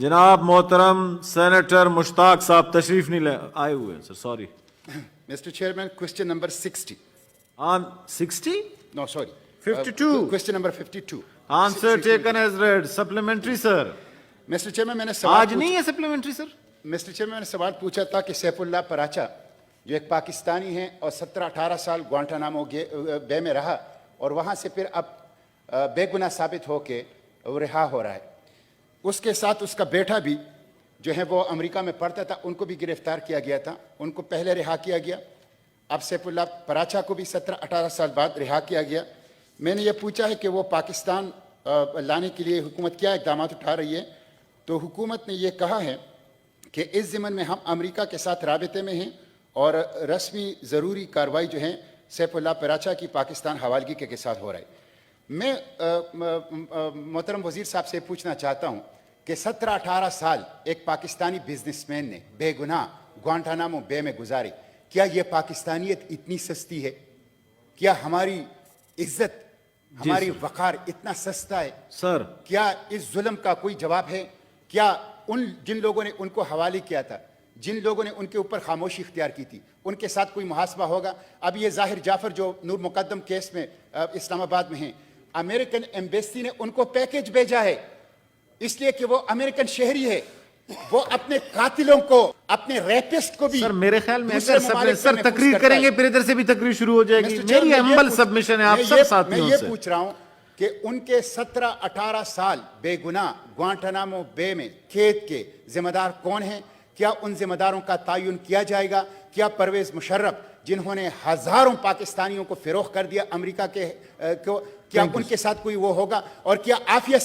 जनाब मोहतरम सेनेटर मुश्ताक साहब तशरीफ नहीं ले आए हुए हैं sir, sorry. Mr. Chairman, question number 60. On 60? No, sorry. 52. Question number 52. Answer taken as read. Supplementary sir. Mr. Chairman, मैंने सवाल आज नहीं है supplementary sir? Mr. Chairman, मैंने सवाल पूछा था कि सैफुल्लाह पराचा जो एक पाकिस्तानी है और 17-18 साल ग्वांटानामो बे में रहा और वहाँ से फिर अब बेगुनाह साबित होके वो रिहा हो रहा है. उसके साथ उसका बेटा भी जो है वो अमेरिका में पढ़ता था, उनको भी गिरफ्तार किया गया था. उनको पहले रिहा किया गया. अब सैफुल्लाह पराचा को भी 17-18 साल बाद रिहा किया गया. मैंने ये पूछा है कि वो पाकिस्तान लाने के लिए हुकूमत क्या इक़दाम उठा रही है. तो हुकूमत ने ये कहा है कि इस ज़िमन में हम अमेरिका के साथ राबते में हैं और रस्मी ज़रूरी कार्रवाई जो है सैफुल्लाह पराचा की पाकिस्तान हवालगी के साथ हो रहा है. मैं मोहतरम वज़ीर साहब से पूछना चाहता हूँ कि 17-18 साल एक पाकिस्तानी बिजनेसमैन ने बेगुनाह ग्वांटानामो बे में गुजारे. क्या ये पाकिस्तानियत इतनी सस्ती है? क्या हमारी इज्जत, हमारी वक़ार इतना सस्ता है सर? क्या इस जुल्म का कोई जवाब है? क्या उन जिन लोगों ने उनको हवाले किया था, जिन लोगों ने उनके ऊपर खामोशी इख्तियार की थी, उनके साथ कोई मुहासबा होगा? अब ये ज़ाहिर जाफ़र जो नूर मुकद्दम केस में इस्लामाबाद में हैं, अमेरिकन एम्बेसी ने उनको पैकेज भेजा है इसलिए कि वो अमेरिकन शहरी है. वो अपने कातिलों को, अपने रैपिस्ट को भी सर मेरे ख्याल में अगर सर तकरीर करेंगे फिर इधर से भी तकरीर शुरू हो जाएगी. मेरी हम्बल सबमिशन है आप सब साथियों से. मैं ये पूछ रहा हूं कि उनके 17-18 साल बेगुनाह ग्वांटानामो बे में कैद के जिम्मेदार कौन हैं? क्या उन जिम्मेदारों का तयन किया जाएगा? क्या परवेज मुशर्रफ जिन्होंने हजारों पाकिस्तानियों को फिरोख कर दिया अमेरिका के क्या उनके साथ कोई वो होगा? और क्या आफिया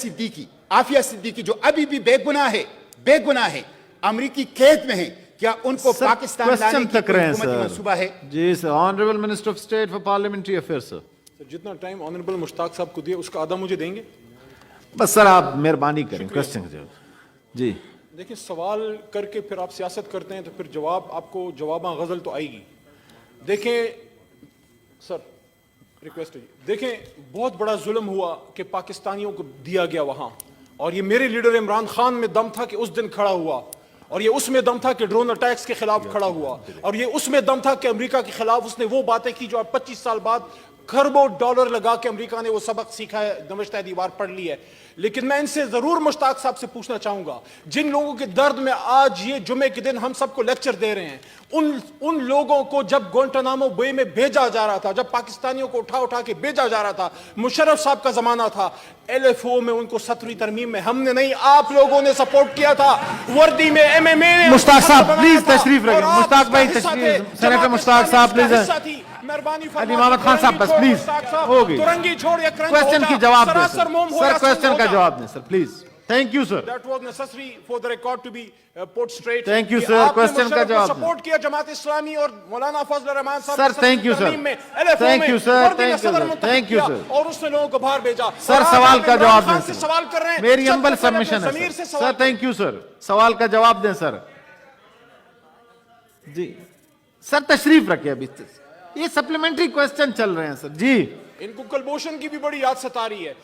सिद्दीकी जो अभी भी बेगुनाह है, अमेरिकी कैद में है, क्या उनको पाकिस्तान लाने की हुकूमती मंसूबा है? जी sir. Honourable minister of state for parliamentary affairs sir. जितना टाइम ऑनरेबल मुश्ताक साहब को दिया उसका आधा मुझे देंगे? बस सर आप मेहरबानी करें क्वेश्चन का जवाब. जी देखिए, सवाल करके फिर आप सियासत करते हैं तो फिर जवाब आपको जवाबा गजल तो आएगी. देखें सर, रिक्वेस्ट है जी. देखें, बहुत बड़ा जुल्म हुआ कि पाकिस्तानियों को दिया गया वहां, और ये मेरे लीडर इमरान खान में दम था कि उस दिन खड़ा हुआ, और ये उसमें दम था कि ड्रोन अटैक्स के खिलाफ खड़ा हुआ, और ये उसमें दम था कि अमेरिका के खिलाफ उसने वो बातें की जो अब 25 साल बाद खरबों डॉलर लगा के अमेरिका ने वो सबक सीखा है, नवश्ता दीवार पढ़ ली है. लेकिन मैं इनसे जरूर मुश्ताक साहब से पूछना चाहूंगा, जिन लोगों के दर्द में आज ये जुमे के दिन हम सबको लेक्चर दे रहे हैं, उन लोगों को जब ग्वांटानामो बे में भेजा जा रहा था, जब पाकिस्तानियों को उठा के भेजा जा रहा था, मुशर्रफ साहब का जमाना था, LFO में उनको 17वीं तरमीम में हमने नहीं, आप लोगों ने सपोर्ट किया था. वर्दी में MMA ने मुश्ताक साहब प्लीज तशरीफ रखें. मुश्ताक भाई तशरीफ. सेनेटर मुश्ताक साहब प्लीज. अली मोहम्मद खान साहब बस प्लीज होगी. क्वेश्चन की जवाब दें सर. क्वेश्चन का जवाब दें sir please. Thank you sir. That was necessary for the record to be put straight. Thank you sir. Question का जवाब दें. सपोर्ट किया जमात इस्लामी और मौलाना फजल रहमान साहब sir. Thank you sir. Thank you sir. Thank you sir. और उसने लोगों को बाहर भेजा. सर सवाल का जवाब दें. सवाल कर रहे हैं, मेरी हम्बल सबमिशन है सर. Thank you sir. सवाल का जवाब दें सर. जी सर तशरीफ रखिए. अभी ये सप्लीमेंट्री क्वेश्चन चल रहे हैं सर. जी इनको कुलभूषण की भी बड़ी याद सता रही है.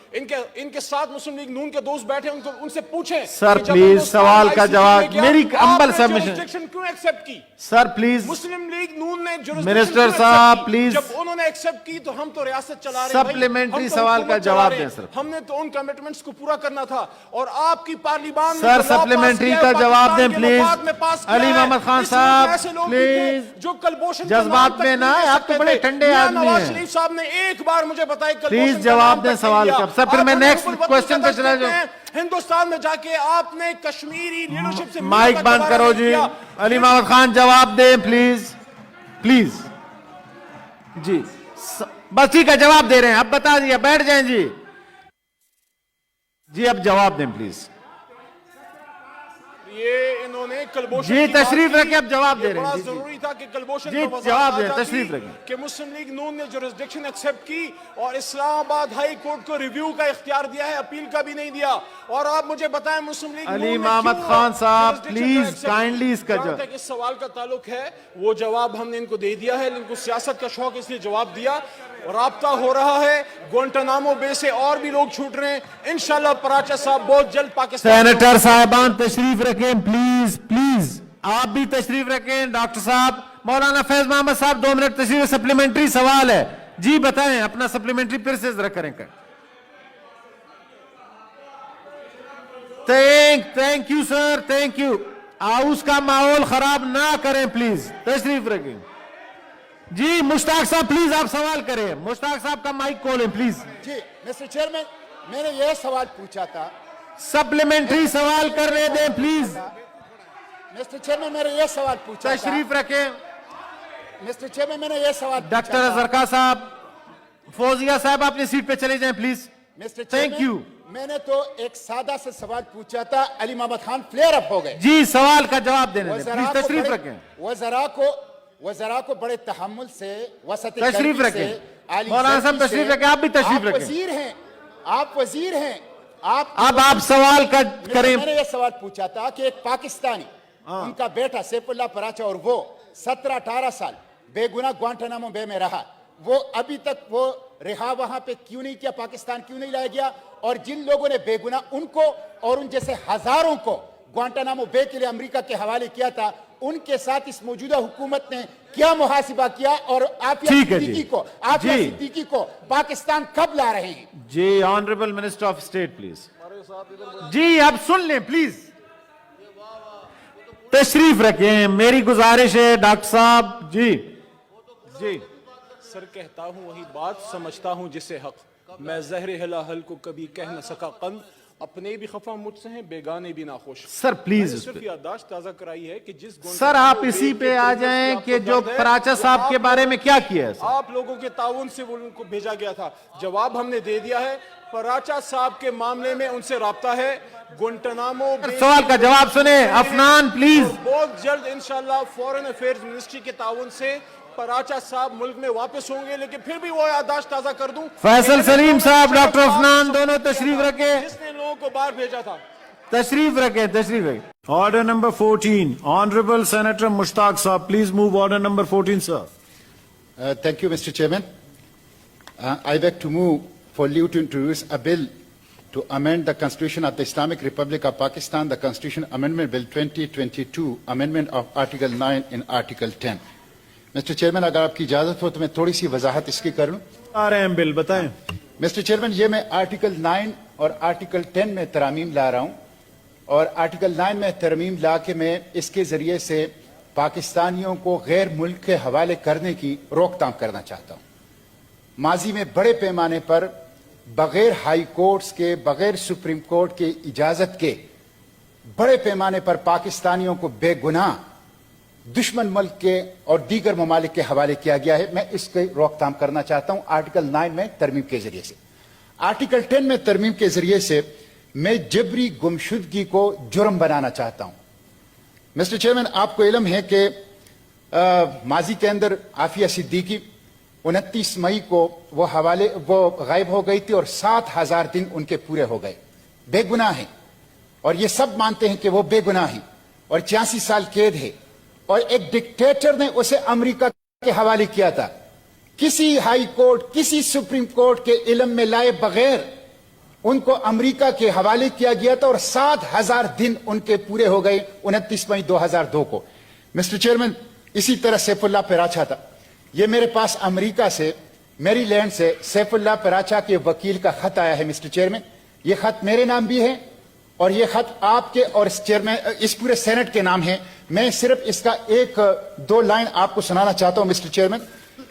इनके साथ मुस्लिम लीग नून के दोस्त बैठे, उनको उनसे पूछें सर प्लीज सवाल का जवाब. मेरी हम्बल सबमिशन क्यों एक्सेप्ट की सर प्लीज. मुस्लिम लीग नून ने मिनिस्टर साहब प्लीज. जब उन्होंने एक्सेप्ट की तो हम तो रियासत चला रहे हैं. सप्लीमेंट्री सवाल का जवाब दें सर. हमने तो उन कमिटमेंट्स को पूरा करना था, और आपकी पार्लियामान सर सप्लीमेंट्री का जवाब दें प्लीज. अली मोहम्मद खान साहब प्लीज. जो कुलभूषण जज्बात में ना, आप तो बड़े ठंडे आदमी हैं. शरीफ साहब ने एक बार मुझे बताया प्लीज जवाब दें सवाल का. सर फिर मैं नेक्स्ट क्वेश्चन पे चला जाऊं. हिंदुस्तान में जाके आपने कश्मीरी लीडरशिप से माइक बंद करो जी. अली मोहम्मद खान जवाब दें प्लीज. प्लीज जी बस ठीक है, जवाब दे रहे हैं. अब बता दिया, बैठ जाएं जी. जी अब जवाब दें प्लीज. ये इन्होंने कुलभूषण जी तशरीफ रखें. अब जवाब दे रहे हैं. जरूरी था कि कुलभूषण जी जवाब दें. तशरीफ रखें. कि मुस्लिम लीग नून ने जुरिस्डिक्शन एक्सेप्ट की और इस्लामाबाद हाई कोर्ट को रिव्यू का इख्तियार दिया है, अपील का भी नहीं दिया. और आप मुझे बताएं मुस्लिम लीग अली मोहम्मद खान साहब प्लीज काइंडली इसका जवाब. इस सवाल का ताल्लुक है, वो जवाब हमने इनको दे दिया है. इनको सियासत का शौक इसलिए जवाब दिया. رابطہ ہو رہا ہے, گوانٹانامو بے سے اور بھی لوگ چھوٹ رہے ہیں. انشاءاللہ پراچا صاحب بہت جلد پاکستان. سینیٹر صاحبان تشریف رکھیں پلیز پلیز, آپ بھی تشریف رکھیں. ڈاکٹر صاحب, مولانا فیض محمد صاحب 2 منٹ تشریف. سپلیمنٹری سوال ہے جی, بتائیں اپنا سپلیمنٹری پھر سے ذرا کریں. Thank you sir, thank you. House کا ماحول خراب نہ کریں پلیز, تشریف رکھیں. جی مشتاق صاحب پلیز آپ سوال کریں. مشتاق صاحب کا مائک کھولیں پلیز. جی مسٹر چیئرمین, میں نے یہ سوال پوچھا تھا. سپلیمنٹری سوال کرنے دیں پلیز. مسٹر چیئرمین میں نے یہ سوال پوچھا تھا. تشریف رکھیں. مسٹر چیئرمین میں نے یہ سوال پوچھا ڈاکٹر تھا. زرکا صاحب, فوزیہ صاحب اپنی سیٹ پہ چلے جائیں پلیز. Mister thank you. میں نے تو ایک سادہ سے سوال پوچھا تھا, علی محمد خان فلیئر اپ ہو گئے. جی سوال کا جواب دینے دیں پلیز, تشریف رکھیں. وزراء کو بڑے تحمل سے, وسط تشریف قلبی رکھیں. سے, عالی مولانا صاحب ذہنی تشریف سے, رکھیں, آپ بھی تشریف آپ رکھیں. وزیر ہیں, آپ وزیر ہیں. اب آپ سوال کا کریں. میں نے یہ سوال پوچھا تھا کہ ایک پاکستانی, ان کا بیٹا سیف اللہ پراچا, اور وہ 17-18 سال بے گناہ گوانٹانامو بے میں رہا, وہ ابھی تک وہ رہا وہاں پہ کیوں نہیں کیا, پاکستان کیوں نہیں لایا گیا؟ اور جن لوگوں نے بے گناہ ان کو اور ان جیسے ہزاروں کو گوانٹانامو بے کے لیے امریکہ کے حوالے کیا تھا, ان کے ساتھ اس موجودہ حکومت نے کیا محاسبہ کیا, اور عافیہ صدیقی کو پاکستان کب لا رہے ہیں؟ جی honourable minister of state please. جی اب سن لیں پلیز, تشریف رکھیں. میری گزارش ہے ڈاکٹر صاحب. جی جی سر, کہتا ہوں وہی بات, سمجھتا ہوں جسے حق. میں زہر ہلاہل کو کبھی کہہ نہ سکا قند, اپنے بھی خفا مجھ سے ہیں, بیگانے بھی ناخوش. سر پلیز صرف یادداشت تازہ کرائی ہے کہ جس سر آپ اسی پہ آ جائیں کہ جو پراچا صاحب کے بارے میں کیا کیا ہے. آپ لوگوں کے تعاون سے وہ ان کو بھیجا گیا تھا, جواب ہم نے دے دیا ہے. پراچا صاحب کے معاملے میں ان سے رابطہ ہے. گوانٹانامو سوال کا جواب سنیں افنان پلیز. بہت جلد انشاءاللہ فورن افیئرز منسٹری کے تعاون سے پراچا صاحب ملک میں واپس ہوں گے, لیکن پھر بھی وہ یادداشت تازہ کر دوں, فیصل سلیم صاحب, ڈاکٹر افنان, دونوں تشریف رکھیں. جس نے لوگوں کو باہر بھیجا تھا. تشریف رکھیں, تشریف رکھیں. آرڈر نمبر 14, آنریبل سینیٹر مشتاق صاحب, please move order number 14 sir. Thank you, Mr. Chairman. I beg to move for you to introduce a bill to amend the Constitution of the Islamic Republic of Pakistan, the Constitution Amendment Bill 2022, Amendment of Article 9 in Article 10. Mr. Chairman, اگر آپ کی اجازت ہو تو میں تھوڑی سی وضاحت اس کی کر لوں. آ رہے ہیں بل, بتائیں. Mr. Chairman, یہ میں آرٹیکل 9 اور آرٹیکل 10 میں ترامیم لا رہا ہوں, اور آرٹیکل 9 میں ترمیم لا کے میں اس کے ذریعے سے پاکستانیوں کو غیر ملک کے حوالے کرنے کی روک تھام کرنا چاہتا ہوں. ماضی میں بڑے پیمانے پر بغیر ہائی کورٹس کے, بغیر سپریم کورٹ کے اجازت کے بڑے پیمانے پر پاکستانیوں کو بے گناہ دشمن ملک کے اور دیگر ممالک کے حوالے کیا گیا ہے. میں اس کی روک تھام کرنا چاہتا ہوں آرٹیکل 9 میں ترمیم کے ذریعے سے. آرٹیکل 10 میں ترمیم کے ذریعے سے میں جبری گمشدگی کو جرم بنانا چاہتا ہوں. مسٹر چیئرمین, آپ کو علم ہے کہ ماضی کے اندر عافیہ صدیقی 29 مئی کو وہ غائب ہو گئی تھی, اور 7,000 دن ان کے پورے ہو گئے. بے گناہ ہیں, اور یہ سب مانتے ہیں کہ وہ بے گناہ ہیں, اور 86 سال قید ہے, اور ایک ڈکٹیٹر نے اسے امریکہ کے حوالے کیا تھا. کسی ہائی کورٹ, کسی سپریم کورٹ کے علم میں لائے بغیر ان کو امریکہ کے حوالے کیا گیا تھا, اور 7,000 دن ان کے پورے ہو گئے 29 مئی 2002 کو. مسٹر چیئرمین, اسی طرح سیف اللہ پراچا تھا. یہ میرے پاس امریکہ سے, میری لینڈ سے سیف اللہ پراچا کے وکیل کا خط آیا ہے. مسٹر چیئرمین, یہ خط میرے نام بھی ہے, اور یہ خط آپ کے اور اس پورے سینٹ کے نام ہے. میں صرف اس کا 1-2 لائن آپ کو سنانا چاہتا ہوں. مسٹر چیئرمین,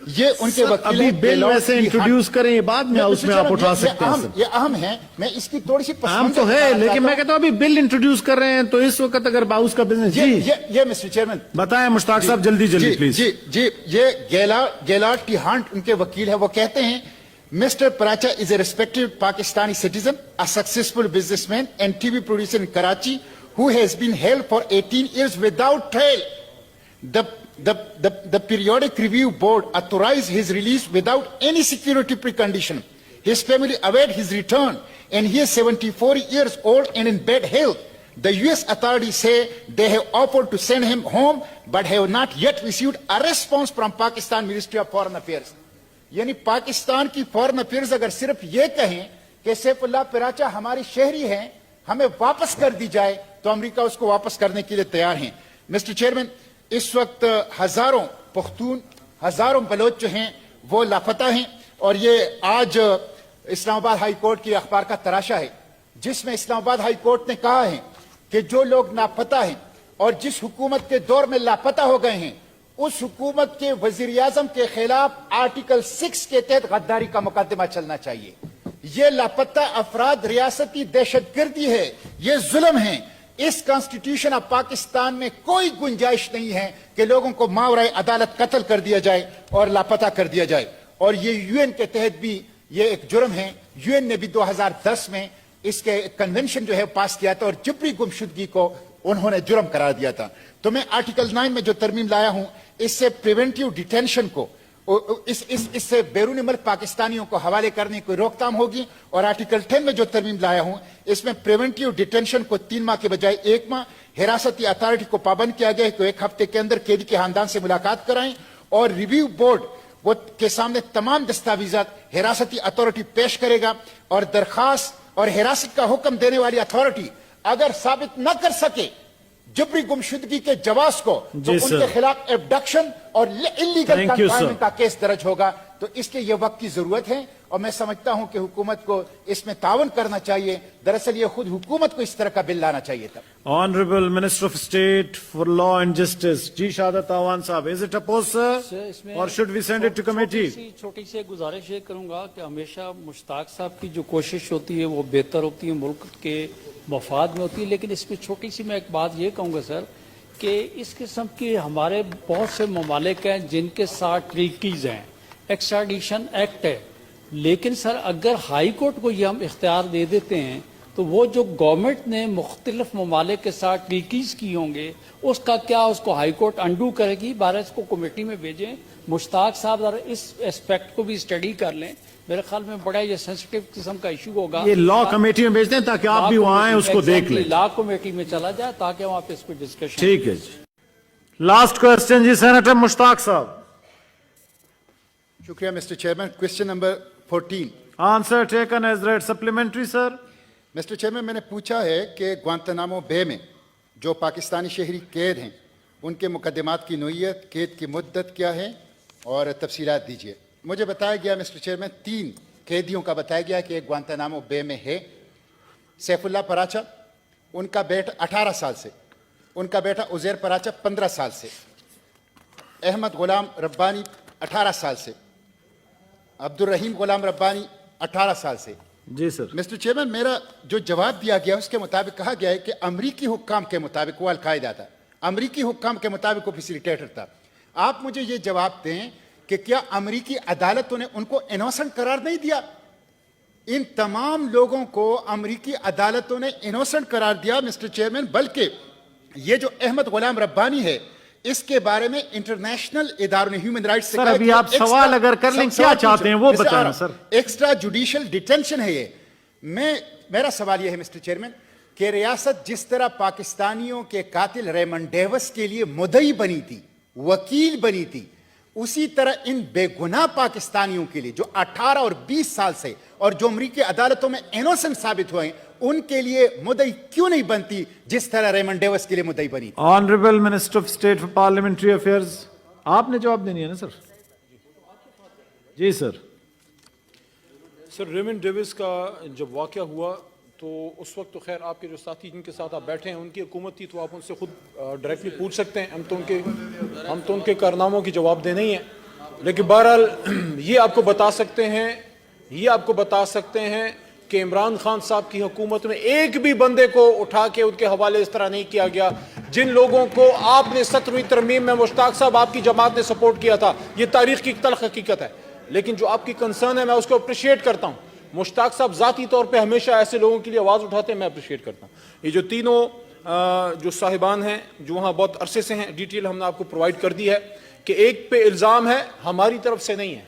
یہ ان کے وکیل ابھی بل ویسے انٹروڈیوس کریں, یہ بعد میں اس میں آپ اٹھا سکتے ہیں. یہ اہم ہے, میں اس کی تھوڑی سی اہم تو ہے, لیکن میں کہتا ہوں ابھی بل انٹروڈیوس کر رہے ہیں تو اس وقت اگر باؤس کا بزنس. جی یہ مسٹر چیئرمین بتائیں مشتاق صاحب, جلدی جلدی پلیز. جی یہ گیلارڈ ٹی ہانٹ ان کے وکیل ہے. وہ کہتے ہیں, Mr. Paracha is a respected Pakistani citizen, a successful businessman and TV producer in Karachi who has been held for 18 years without trial. The periodic review board authorized his release without any security precondition. His family await his return, and he is 74 years old and in bad health. The US authorities say they have offered to send him home but have not yet received a response from Pakistan Ministry of Foreign Affairs. यानी पाकिस्तान की foreign affairs अगर सिर्फ ये कहें कि सैफुल्लाह पराचा हमारी शहरी हैं, हमें वापस कर दी जाए, तो अमेरिका उसको वापस करने के लिए तैयार हैं। मिस्टर चेयरमैन, इस वक्त हजारों पख्तून, हजारों बलोच जो हैं वो लापता हैं, और ये आज इस्लामाबाद हाई कोर्ट की अखबार का तराशा है, जिसमें इस्लामाबाद हाई कोर्ट ने कहा है कि जो लोग लापता हैं और जिस हुकूमत के दौर में लापता हो गए हैं, उस हुकूमत के वजीर आजम के खिलाफ आर्टिकल 6 के तहत गद्दारी का मुकदमा चलना चाहिए। ये लापता अफराद रियासती दहशतगर्दी है, ये जुल्म है। इस कॉन्स्टिट्यूशन ऑफ पाकिस्तान में कोई गुंजाइश नहीं है कि लोगों को मावराए अदालत कत्ल कर दिया जाए और लापता कर दिया जाए, और ये यूएन के तहत भी ये एक जुर्म है। यूएन ने भी 2010 में इसके कन्वेंशन जो है पास किया था, और जबरी गुमशुदगी को उन्होंने जुर्म करार दिया था। तो मैं आर्टिकल 9 में जो तरमीम लाया हूं, इससे प्रिवेंटिव डिटेंशन को, इससे बैरून मुल्क पाकिस्तानियों को हवाले करने की रोकथाम होगी। और आर्टिकल 10 में जो तरमीम लाया हूं, इसमें प्रिवेंटिव डिटेंशन को 3 माह के बजाय 1 माह, हिरासती अथॉरिटी को पाबंद किया गया है कि 1 हफ्ते के अंदर कैदी के खानदान से मुलाकात कराएं, और रिव्यू बोर्ड वो के सामने तमाम दस्तावेजात हिरासती अथॉरिटी पेश करेगा, और दरखास्त और हिरासत का हुक्म देने वाली अथॉरिटी अगर साबित न कर सके जबरी गुमशुदगी के जवाब को, तो उनके खिलाफ एब्डक्शन और इलीगल कन्फाइनमेंट का केस दर्ज होगा। तो इसके ये वक्त की जरूरत है, और मैं समझता हूं कि हुकूमत को इसमें तावन करना चाहिए। दरअसल ये खुद हुकूमत को इस तरह का बिल लाना चाहिए था। Honourable minister of state for law and justice ji Shahadat Awan sahab, is it oppose sir और should we send it to committee? छोटी सी गुजारिश ये करूंगा कि हमेशा मुश्ताक साहब की जो कोशिश होती है वो बेहतर होती है, मुल्क के मफाद में होती है, लेकिन इसमें छोटी सी मैं एक बात ये कहूँगा सर कि इस किस्म की हमारे बहुत से ममालिक हैं जिनके साथ ट्रीटीज हैं, एक्स्ट्राडिशन एक्ट है, लेकिन सर अगर हाई कोर्ट को ये हम इख्तियार दे देते हैं तो वो जो गवर्नमेंट ने मुख्तलिफ ममालिक के साथ ट्रीटीज की होंगे उसका क्या, उसको हाई कोर्ट अंडू करेगी। भारत को कमेटी में भेजें, मुश्ताक साहब इस एस्पेक्ट को भी स्टडी कर लें। मेरे ख्याल में बड़ा ये सेंसिटिव किस्म का इशू होगा। ये लॉ कमेटी में भेज दें ताकि आप भी वहां आए, उसको देख लें। लॉ कमेटी में चला जाए ताकि वहां पे इस पर डिस्कशन। ठीक है जी। लास्ट क्वेश्चन जी, सेनेटर मुश्ताक साहब। शुक्रिया mister chairman. Question number 14। Answer taken as read. Supplementary sir. Mister chairman, मैंने पूछा है कि ग्वांतानामो बे में जो पाकिस्तानी शहरी कैद हैं उनके मुकदमात की नोयत, कैद की मुद्दत क्या है, और तफसीलात दीजिए। मुझे बताया गया मिस्टर चेयरमैन 3 कैदियों का बताया गया कि एक ग्वांतानामो बे में है। सैफुल्लाह पराचा, उनका बेटा 18 साल से, उनका बेटा उजैर पराचा 15 साल से, अहमद गुलाम रब्बानी 18 साल से, अब्दुल रहीम गुलाम रब्बानी 18 साल से। जी सर। मिस्टर चेयरमैन, मेरा जो जवाब दिया गया उसके मुताबिक कहा गया है कि अमरीकी हुक्काम के मुताबिक वो अलकायदा था, अमरीकी हुक्काम के मुताबिक वो फैसिलिटेटर था। आप मुझे ये जवाब दें कि क्या अमरीकी अदालतों ने उनको इनोसेंट करार नहीं दिया? इन तमाम लोगों को अमरीकी अदालतों ने इनोसेंट करार दिया मिस्टर चेयरमैन, बल्कि ये जो अहमद गुलाम रब्बानी है इसके बारे में इंटरनेशनल इदारों ने, ह्यूमन राइट्स से सर अभी आप सवाल अगर कर लें, क्या चाहते हैं वो बताएं सर। एक्स्ट्रा जुडिशियल डिटेंशन है ये। मेरा सवाल ये है मिस्टर चेयरमैन कि रियासत जिस तरह पाकिस्तानियों के कातिल रेमंड डेविस के लिए मुद्दई बनी थी, वकील बनी थी, उसी तरह इन बेगुनाह पाकिस्तानियों के लिए जो 18 और 20 साल से और जो अमरीकी अदालतों में इनोसेंट साबित हुए, उनके लिए मुद्दई क्यों नहीं बनती जिस तरह रेमंड डेविस के लिए मुद्दई बनी? Honourable minister of state for parliamentary affairs, आपने जवाब देनी है ना सर? जी सर। सर, रेमंड डेविस का जब वाकया हुआ तो उस वक्त तो खैर आपके जो साथी जिनके साथ आप बैठे हैं उनकी हुकूमत थी, तो आप उनसे खुद डायरेक्टली पूछ सकते हैं। हम तो उनके कारनामों की जवाब दे नहीं है, लेकिन बहरहाल ये आपको बता सकते हैं कि इमरान खान साहब की हुकूमत में एक भी बंदे को उठा के उनके हवाले इस तरह नहीं किया गया जिन लोगों को आपने 17वीं तरमीम में मुश्ताक साहब आपकी जमात ने सपोर्ट किया था। ये तारीख की तल्ख हकीकत है, लेकिन जो आपकी कंसर्न है मैं उसको अप्रिशिएट करता हूँ। मुश्ताक साहब जाती तौर पे हमेशा ऐसे लोगों के लिए आवाज़ उठाते हैं, मैं अप्रिशिएट करता हूँ। ये जो तीनों जो साहिबान हैं जो वहाँ बहुत अरसे से हैं, डिटेल हमने आपको प्रोवाइड कर दी है कि एक पे इल्ज़ाम है हमारी तरफ से नहीं है,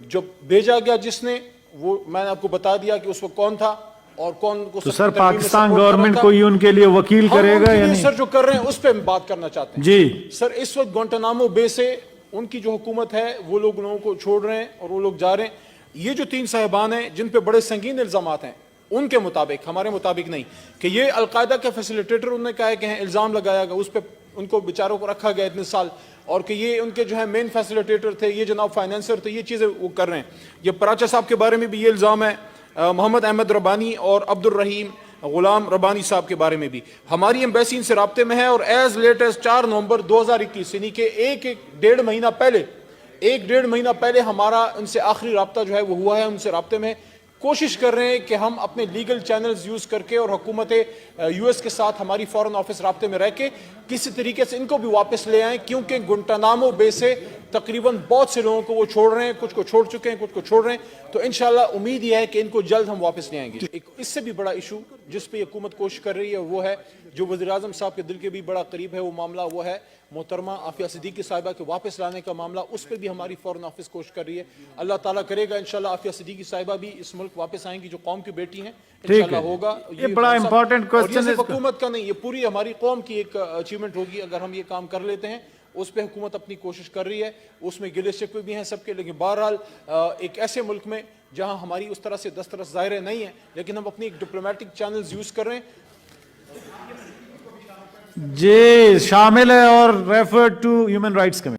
जो भेजा गया जिसने वो मैंने आपको बता दिया कि उस वक्त कौन था और कौन को। तो सर पाकिस्तान गवर्नमेंट कोई उनके लिए वकील करेगा या नहीं? सर जो कर रहे हैं उस पर बात करना चाहते हैं जी। सर, इस वक्त ग्वांटानामो बे से ان کی جو حکومت ہے وہ لوگوں کو چھوڑ رہے ہیں اور وہ لوگ جا رہے ہیں. یہ جو 3 صاحبان ہیں جن پہ بڑے سنگین الزامات ہیں, ان کے مطابق, ہمارے مطابق نہیں, کہ یہ القاعدہ کے فیسیلیٹیٹر انہوں نے کہا ہے کہ الزام لگایا گیا, اس پہ ان کو بیچاروں کو رکھا گیا اتنے سال, اور کہ یہ ان کے جو ہے مین فیسیلیٹیٹر تھے, یہ جناب فائنینسر تھے, یہ چیزیں وہ کر رہے ہیں. یہ پراچا صاحب کے بارے میں بھی یہ الزام ہے, محمد احمد ربانی اور عبد الرحیم غلام ربانی صاحب کے بارے میں بھی. ہماری ایمبیسی ان سے رابطے میں ہے, اور ایز لیٹ ایز 4 نومبر 2021 یعنی کہ ایک ڈیڑھ مہینہ پہلے ہمارا ان سے آخری رابطہ جو ہے وہ ہوا ہے. ان سے رابطے میں کوشش کر رہے ہیں کہ ہم اپنے لیگل چینلز یوز کر کے اور حکومت یو ایس کے ساتھ ہماری فارن آفس رابطے میں رہ کے کسی طریقے سے ان کو بھی واپس لے آئیں, کیونکہ گنٹانامو بے سے تقریباً بہت سے لوگوں کو وہ چھوڑ رہے ہیں, کچھ کو چھوڑ چکے ہیں, کچھ کو چھوڑ رہے ہیں. تو انشاءاللہ امید یہ ہے کہ ان کو جلد ہم واپس لے آئیں گے. ایک اس سے بھی بڑا ایشو جس پہ حکومت کوشش کر رہی ہے وہ ہے, جو وزیر اعظم صاحب کے دل کے بھی بڑا قریب ہے, وہ معاملہ وہ ہے محترمہ عافیہ صدیقی صاحبہ کے واپس لانے کا معاملہ. اس پہ بھی ہماری فورن آفس کوشش کر رہی ہے. اللہ تعالیٰ کرے گا انشاءاللہ عافیہ صدیقی صاحبہ بھی اس ملک واپس آئیں گی, جو قوم کی بیٹی ہیں, انشاءاللہ ہوگا. یہ بڑا امپورٹنٹ کوسچن ہے. حکومت کا نہیں, یہ پوری ہماری قوم کی ایک اچیومنٹ ہوگی اگر ہم یہ کام کر لیتے ہیں. اس پہ حکومت اپنی کوشش کر رہی ہے, اس میں گلے شکوے بھی ہیں سب کے, لیکن بہرحال ایک ایسے ملک میں جہاں ہماری اس طرح سے دسترس ظاہر نہیں ہے, لیکن ہم اپنی ایک ڈپلومیٹک چینلز یوز کر رہے ہیں. جی شامل ہے اور refer to human rights commission.